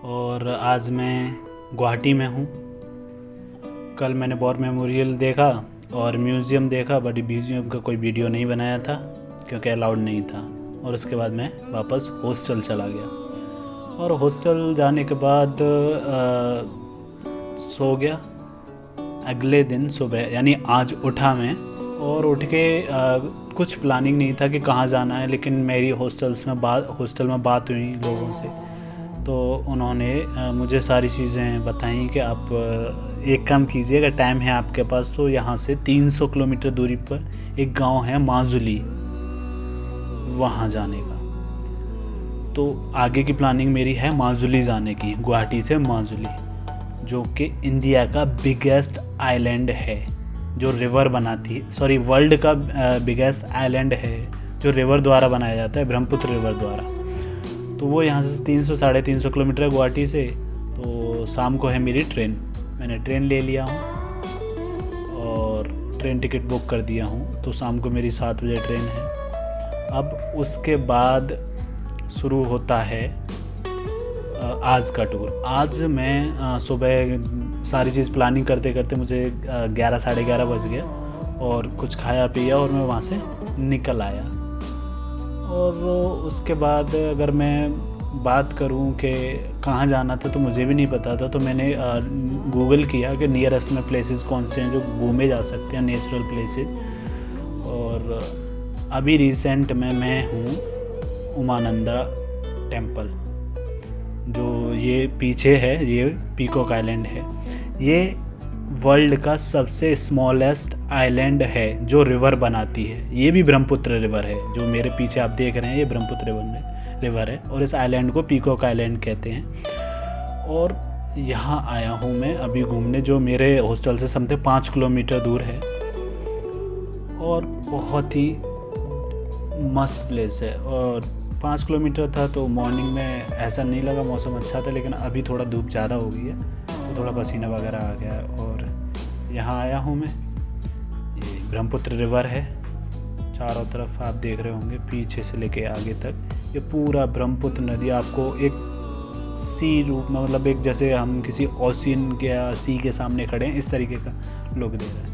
और आज मैं गुवाहाटी में हूँ। कल मैंने वॉर मेमोरियल देखा और म्यूज़ियम देखा, बट म्यूज़ियम का कोई वीडियो नहीं बनाया था क्योंकि अलाउड नहीं था। और उसके बाद मैं वापस हॉस्टल चला गया और हॉस्टल जाने के बाद सो गया। अगले दिन सुबह यानी आज उठा मैं और उठ के कुछ प्लानिंग नहीं था कि कहाँ जाना है, लेकिन मेरी हॉस्टल में बात हुई लोगों से, तो उन्होंने मुझे सारी चीज़ें बताई कि आप एक काम कीजिए, अगर टाइम है आपके पास तो यहाँ से 300 किलोमीटर दूरी पर एक गांव है माजुली, वहाँ जाने का। तो आगे की प्लानिंग मेरी है माजुली जाने की, गुवाहाटी से माजुली, जो कि इंडिया का बिगेस्ट आइलैंड है जो रिवर बनाती है, वर्ल्ड का बिगेस्ट आइलैंड है जो रिवर द्वारा बनाया जाता है, ब्रह्मपुत्र रिवर द्वारा। तो वो यहाँ से 300-350 किलोमीटर है गुवाहाटी से। तो शाम को है मेरी ट्रेन, मैंने ट्रेन ले लिया हूँ और ट्रेन टिकट बुक कर दिया हूँ। तो शाम को मेरी 7 बजे ट्रेन है। अब उसके बाद शुरू होता है आज का टूर। आज मैं सुबह सारी चीज़ प्लानिंग करते करते मुझे 11-11:30 बज गया और कुछ खाया पिया और मैं वहाँ से निकल आया। और उसके बाद अगर मैं बात करूं कि कहाँ जाना था तो मुझे भी नहीं पता था, तो मैंने गूगल किया कि नियरेस्ट में प्लेसेस कौन से हैं जो घूमे जा सकते हैं, नेचुरल प्लेसेस। और अभी रिसेंट में मैं हूँ उमानंदा टेम्पल, जो ये पीछे है, ये पीकॉक आइलैंड है। ये वर्ल्ड का सबसे स्मॉलेस्ट आइलैंड है जो रिवर बनाती है। ये भी ब्रह्मपुत्र रिवर है, जो मेरे पीछे आप देख रहे हैं, ये ब्रह्मपुत्र रिवर है और इस आइलैंड को पीकॉक आइलैंड कहते हैं। और यहाँ आया हूँ मैं अभी घूमने, जो मेरे हॉस्टल से समझे 5 किलोमीटर दूर है और बहुत ही मस्त प्लेस है। और 5 किलोमीटर था तो मॉर्निंग में ऐसा नहीं लगा, मौसम अच्छा था, लेकिन अभी थोड़ा धूप ज़्यादा हो गई है तो थोड़ा पसीना वगैरह आ गया। और यहाँ आया हूँ मैं, ये ब्रह्मपुत्र रिवर है, चारों तरफ आप देख रहे होंगे पीछे से लेके आगे तक ये पूरा ब्रह्मपुत्र नदी आपको एक सी रूप में, मतलब एक जैसे हम किसी ओशियन या सी के सामने खड़े हैं इस तरीके का लुक दे रहा है।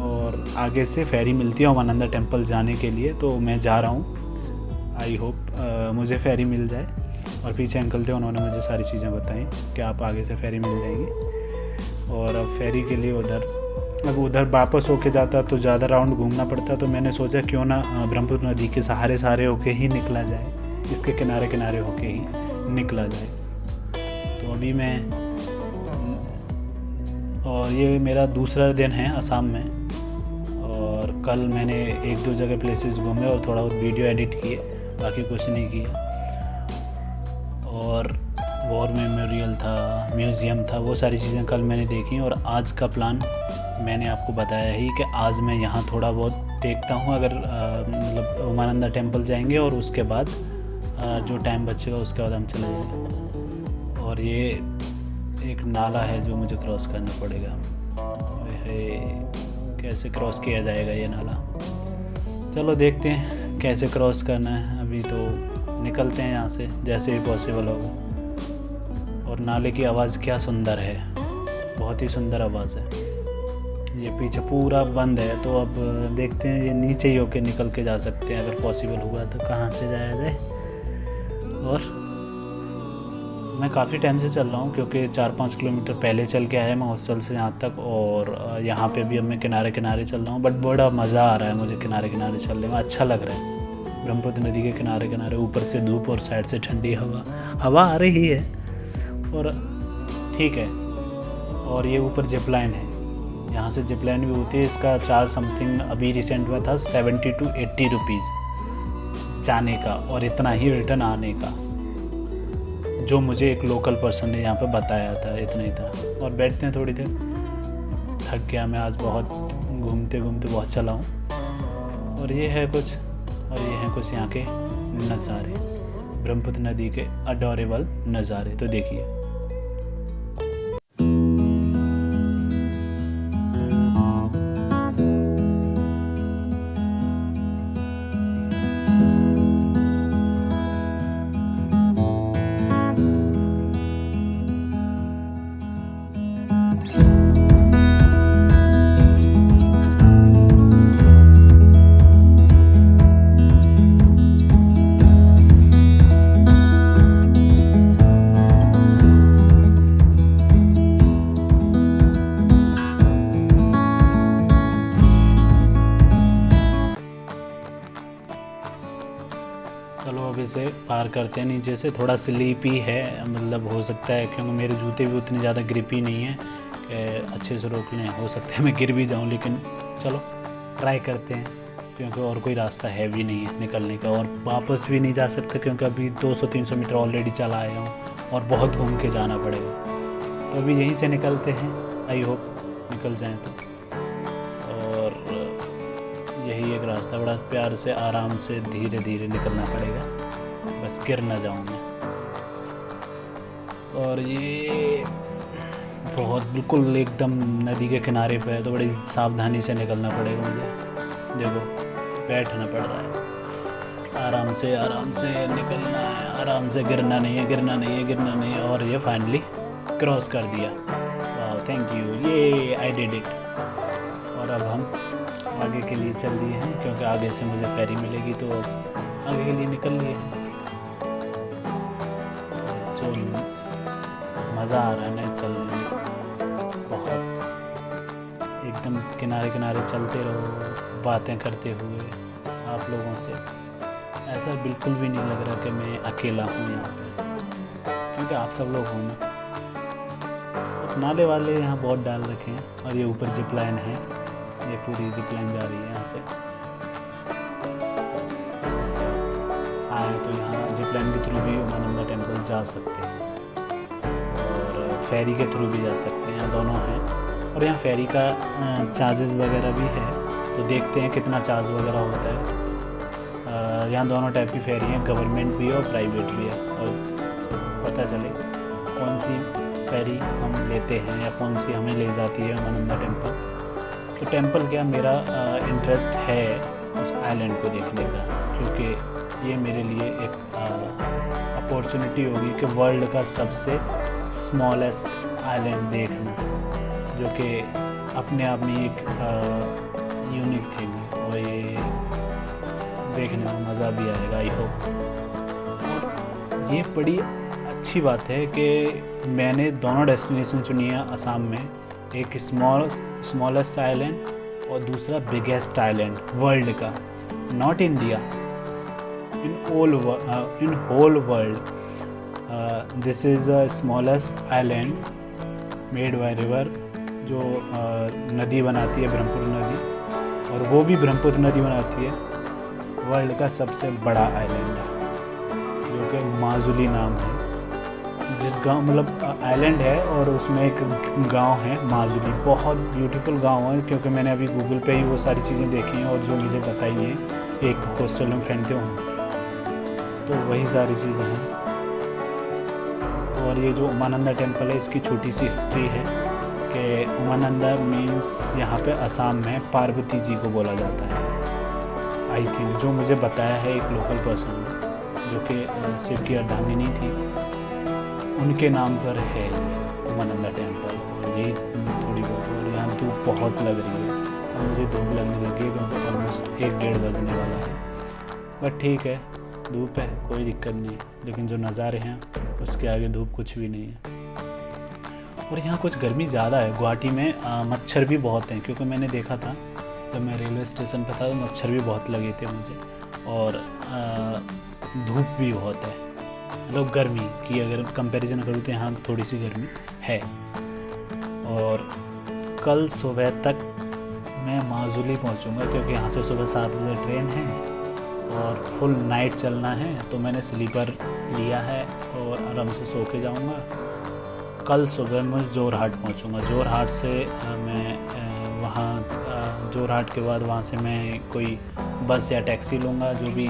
और आगे से फेरी मिलती है उमानंदा टेम्पल जाने के लिए, तो मैं जा रहा हूँ। आई होप मुझे फेरी मिल जाए। और पीछे अंकल थे, उन्होंने मुझे सारी चीज़ें बताई कि आप आगे से फेरी मिल जाएगी। और अब फेरी के लिए उधर वापस होके जाता तो ज़्यादा राउंड घूमना पड़ता, तो मैंने सोचा क्यों ना ब्रह्मपुत्र नदी के सहारे होके ही निकला जाए, इसके किनारे होके ही निकला जाए। तो अभी मैं, और ये मेरा दूसरा दिन है असम में, और कल मैंने 1-2 जगह प्लेसेस घूमे और थोड़ा बहुत वीडियो एडिट किए, बाकी कुछ नहीं किया। और वॉर मेमोरियल था, म्यूज़ियम था, वो सारी चीज़ें कल मैंने देखी। और आज का प्लान मैंने आपको बताया ही कि आज मैं यहाँ थोड़ा बहुत देखता हूँ, अगर मतलब उमानंदा टेम्पल जाएंगे और उसके बाद जो टाइम बचेगा उसके बाद हम चले जाएंगे। और ये एक नाला है जो मुझे क्रॉस करना पड़ेगा, कैसे क्रॉस किया जाएगा ये नाला, चलो देखते हैं कैसे क्रॉस करना है। अभी तो निकलते हैं यहाँ से जैसे भी पॉसिबल होगा। और नाले की आवाज़ क्या सुंदर है, बहुत ही सुंदर आवाज़ है। ये पीछे पूरा बंद है, तो अब देखते हैं, ये नीचे ही होके निकल के जा सकते हैं अगर पॉसिबल हुआ तो, कहाँ से जाया जाए। और मैं काफ़ी टाइम से चल रहा हूँ क्योंकि 4-5 किलोमीटर पहले चल के आया मैं हॉस्टल से यहाँ तक, और यहाँ पे भी अब मैं किनारे चल रहा हूँ। बट बड़ा मज़ा आ रहा है मुझे किनारे चलने में, अच्छा लग रहा है। ब्रह्मपुत्र नदी के किनारे ऊपर से धूप और साइड से ठंडी हवा आ रही है, और ठीक है। और ये ऊपर जिप लाइन है, यहाँ से जिप लाइन भी होती है। इसका चार्ज समथिंग अभी रिसेंट में था 70-80 रुपीज़ जाने का, और इतना ही रिटर्न आने का, जो मुझे एक लोकल पर्सन ने यहाँ पे बताया था, इतना ही था। और बैठते हैं थोड़ी देर, थक गया मैं आज, बहुत घूमते बहुत चला हूँ। और ये है कुछ यहाँ के नज़ारे, ब्रह्मपुत्र नदी के अडोरेबल नज़ारे, तो देखिए। पार करते हैं नीचे से। थोड़ा स्लीपी है, मतलब हो सकता है क्योंकि मेरे जूते भी उतने ज़्यादा ग्रिपी नहीं हैं कि अच्छे से रोक लें। हो सकता है मैं गिर भी जाऊँ, लेकिन चलो ट्राई करते हैं, क्योंकि और कोई रास्ता है भी नहीं है निकलने का, और वापस भी नहीं जा सकता क्योंकि अभी 200-300 मीटर ऑलरेडी चला आया हूँ और बहुत घूम के जाना पड़ेगा। तो अभी यहीं से निकलते हैं, आई होप निकल जाएँ तो। और यही एक रास्ता, बड़ा प्यार से आराम से धीरे धीरे निकलना पड़ेगा, बस गिर ना जाऊँ मैं। और ये बहुत बिल्कुल एकदम नदी के किनारे पे है, तो बड़ी सावधानी से निकलना पड़ेगा मुझे। देखो बैठना पड़ रहा है, आराम से निकलना है, आराम से, गिरना नहीं है, गिरना नहीं है, गिरना नहीं है। और ये फाइनली क्रॉस कर दिया, वाह थैंक यू, ये आई डिड इट। और अब हम आगे के लिए चल दिए हैं, क्योंकि आगे से मुझे फेरी मिलेगी, तो आगे के लिए निकल लिए हैं। जो मज़ा आ रहा है ना चलने में, बहुत एकदम किनारे किनारे चलते रहो, बातें करते हुए आप लोगों से। ऐसा बिल्कुल भी नहीं लग रहा कि मैं अकेला हूँ यहाँ पे, क्योंकि आप सब लोग हो ना। नाले वाले यहाँ बहुत डाल रखे हैं, और ये ऊपर जिप लाइन है, ये पूरी जिप लाइन जा रही है यहाँ से। आए तो यहाँ जिप लाइन के थ्रू भी उमानंदा टेम्पल जा सकते हैं, और फेरी के थ्रू भी जा सकते हैं, यहाँ दोनों हैं। और यहाँ फेरी का चार्जेस वगैरह भी है, तो देखते हैं कितना चार्ज वगैरह होता है। यहाँ दोनों टाइप की फेरी हैं, गवर्नमेंट भी है और प्राइवेट भी है, और पता चले कौन सी फेरी हम लेते हैं या कौन सी हमें ले जाती है उमानंदा टेम्पल। तो टेम्पल क्या, मेरा इंटरेस्ट है उस आइलैंड को देखने का, क्योंकि ये मेरे लिए एक अपॉर्चुनिटी होगी कि वर्ल्ड का सबसे स्मॉलेस्ट आइलैंड देखना, जो कि अपने आप में एक यूनिक थिंग, और ये देखने में मज़ा भी आएगा, आई होप। और ये बड़ी अच्छी बात है कि मैंने दोनों डेस्टिनेशन चुनी है असम में, एक स्मॉलेस्ट आइलैंड और दूसरा बिगेस्ट आइलैंड वर्ल्ड का, not India, in whole world. This is a smallest island made by river, जो नदी बनाती है ब्रह्मपुत्र नदी, और वो भी ब्रह्मपुत्र नदी बनाती है। वर्ल्ड का सबसे बड़ा आइलैंड है, जो कि माजुली नाम है, जिस गांव, मतलब आइलैंड है और उसमें एक गांव है माजुली। बहुत ब्यूटीफुल गांव है, क्योंकि मैंने अभी गूगल पे ही वो सारी चीज़ें देखी हैं और जो मुझे बताई हैं, एक हॉस्टल में फ्रेंड थे वहाँ, तो वही सारी चीज़ें हैं। और ये जो उमानंदा टेम्पल है, इसकी छोटी सी हिस्ट्री है कि उमानंदा मीन्स यहाँ पे असम में पार्वती जी को बोला जाता है, आई थिंक, जो मुझे बताया है एक लोकल पर्सन ने, जो कि शिव की अर्धांगिनी थी, उनके नाम पर है उमानंदा टेम्पल। और यही थोड़ी बहुत, और यहाँ धूप बहुत लग रही है, और मुझे धूप लगने लगी है क्योंकि ऑलमोस्ट 1-1:30 बजने वाला है, बट ठीक है, धूप है, कोई दिक्कत नहीं, लेकिन जो नज़ारे हैं उसके आगे धूप कुछ भी नहीं है। और यहाँ कुछ गर्मी ज़्यादा है, गुवाहाटी में मच्छर भी बहुत हैं, क्योंकि मैंने देखा था जब मैं रेलवे स्टेशन पर था, तो मच्छर भी बहुत लगे थे मुझे, और धूप भी बहुत है, मतलब गर्मी की अगर कंपैरिजन करूँ तो यहाँ थोड़ी सी गर्मी है। और कल सुबह तक मैं माजुली पहुँचूँगा, क्योंकि यहाँ से सुबह 7 बजे ट्रेन है और फुल नाइट चलना है, तो मैंने स्लीपर लिया है और आराम से सो के जाऊँगा। कल सुबह मैं जोरहाट पहुँचूँगा, जोरहाट से मैं वहाँ, जोरहाट के बाद वहाँ से मैं कोई बस या टैक्सी लूँगा, जो भी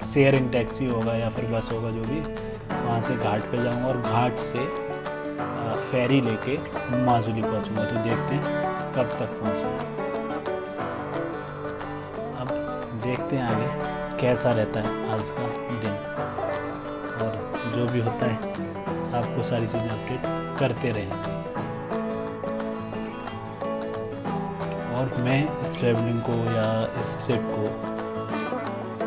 शेयरिंग टैक्सी होगा या फिर बस होगा, जो भी, वहाँ से घाट पे जाऊँगा, और घाट से फेरी लेके माजुली पहुँचूँगा। तो देखते हैं कब तक पहुँचूँगा, अब देखते हैं आगे कैसा रहता है आज का दिन, और जो भी होता है आपको सारी चीज़ें अपडेट करते रहेंगे। और मैं इस ट्रैवलिंग को या इस ट्रिप को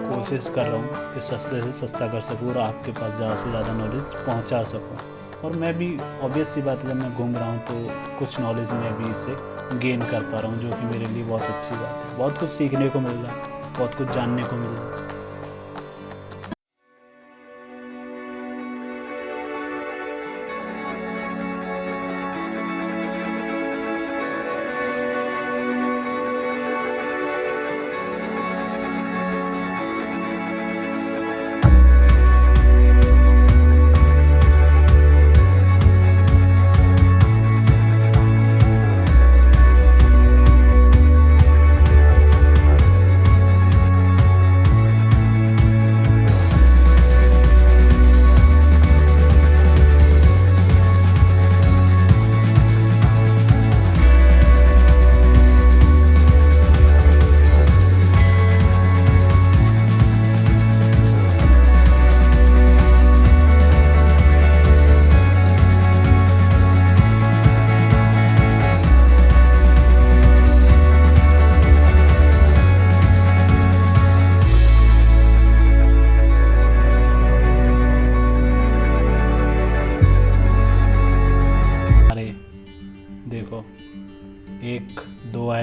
कोशिश कर रहा हूँ कि सस्ते से सस्ता कर सकूँ और आपके पास ज़्यादा से ज़्यादा नॉलेज पहुँचा सकूँ। और मैं भी ऑब्वियस सी बात है, जब मैं घूम रहा हूँ तो कुछ नॉलेज मैं भी इससे गेन कर पा रहा हूँ, जो कि मेरे लिए बहुत अच्छी बात है। बहुत कुछ सीखने को मिल रहा है, बहुत कुछ जानने को मिल रहा है।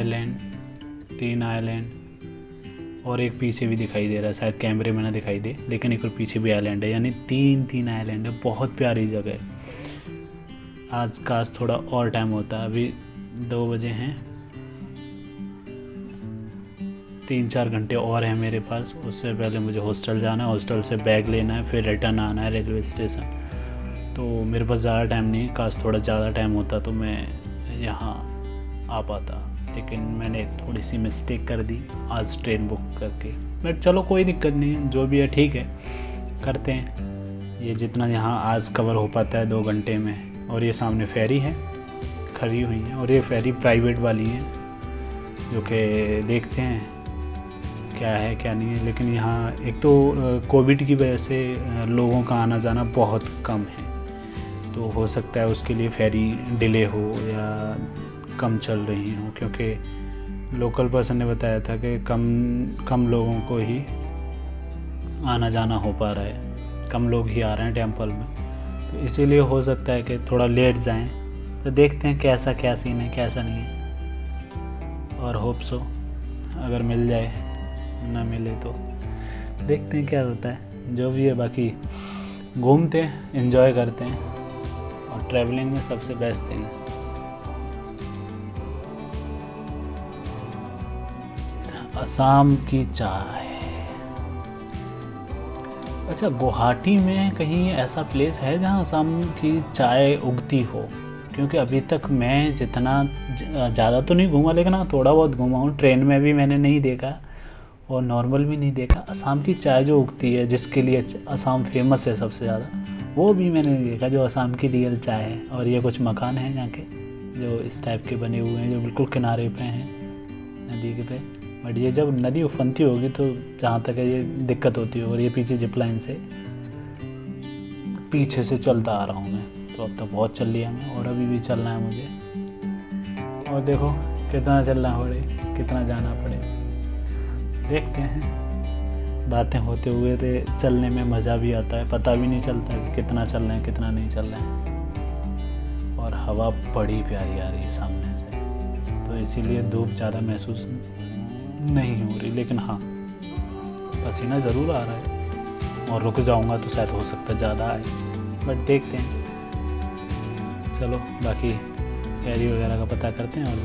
आइलैंड, 3 आइलैंड और एक पीछे भी दिखाई दे रहा है, शायद कैमरे में ना दिखाई दे, लेकिन एक और पीछे भी आइलैंड है, यानी 3 आइलैंड है। बहुत प्यारी जगह है। आज काश थोड़ा और टाइम होता। अभी 2 बजे हैं, 3-4 घंटे और हैं मेरे पास। उससे पहले मुझे हॉस्टल जाना है, हॉस्टल से बैग लेना है, फिर रिटर्न आना है रेलवे स्टेशन। तो मेरे पास ज़्यादा टाइम नहीं। काश थोड़ा ज़्यादा टाइम होता तो मैं यहाँ आ पाता, लेकिन मैंने थोड़ी सी मिस्टेक कर दी आज ट्रेन बुक करके। बट चलो कोई दिक्कत नहीं है, जो भी है ठीक है, करते हैं ये जितना यहाँ आज कवर हो पाता है 2 घंटे में। और ये सामने फेरी है खड़ी हुई है, और ये फेरी प्राइवेट वाली है, जो कि देखते हैं क्या है क्या नहीं है। लेकिन यहाँ एक तो कोविड की वजह से लोगों का आना जाना बहुत कम है, तो हो सकता है उसके लिए फेरी डिले हो या कम चल रही हो, क्योंकि लोकल पर्सन ने बताया था कि कम लोगों को ही आना जाना हो पा रहा है, कम लोग ही आ रहे हैं टेंपल में, तो इसीलिए हो सकता है कि थोड़ा लेट जाएं। तो देखते हैं कैसा क्या सीन है कैसा नहीं है, और होप सो अगर मिल जाए, ना मिले तो देखते हैं क्या होता है, जो भी है। बाकी घूमते हैं, एंजॉय करते हैं, और ट्रैवलिंग में सबसे बेस्ट थिंग है असम की चाय। अच्छा, गुवाहाटी में कहीं ऐसा प्लेस है जहाँ असम की चाय उगती हो? क्योंकि अभी तक मैं जितना ज़्यादा तो नहीं घूमा, लेकिन हाँ थोड़ा बहुत घूमा हूँ। ट्रेन में भी मैंने नहीं देखा और नॉर्मल भी नहीं देखा। असम की चाय जो उगती है, जिसके लिए असम फेमस है सबसे ज़्यादा, वो भी मैंने नहीं देखा, जो असम की रियल चाय है। और ये कुछ मकान हैं यहाँ के जो इस टाइप के बने हुए हैं, जो बिल्कुल किनारे पे हैं नदी के पे। बट ये जब नदी उफनती होगी तो जहाँ तक है ये दिक्कत होती है। और ये पीछे जिप लाइन से पीछे से चलता आ रहा हूँ मैं, तो अब तो बहुत चल लिया मैं, और अभी भी चलना है मुझे। और देखो कितना चलना पड़े, कितना जाना पड़े, देखते हैं। बातें होते हुए तो चलने में मज़ा भी आता है, पता भी नहीं चलता कि कितना चल रहे हैं कितना नहीं चल रहे हैं। और हवा बड़ी प्यारी आ रही है सामने से, तो इसीलिए धूप ज़्यादा महसूस नहीं हो रही। लेकिन हाँ, पसीना ज़रूर आ रहा है, और रुक जाऊंगा तो शायद हो सकता है ज़्यादा आए, बट देखते हैं। चलो बाकी फेरी वगैरह का पता करते हैं और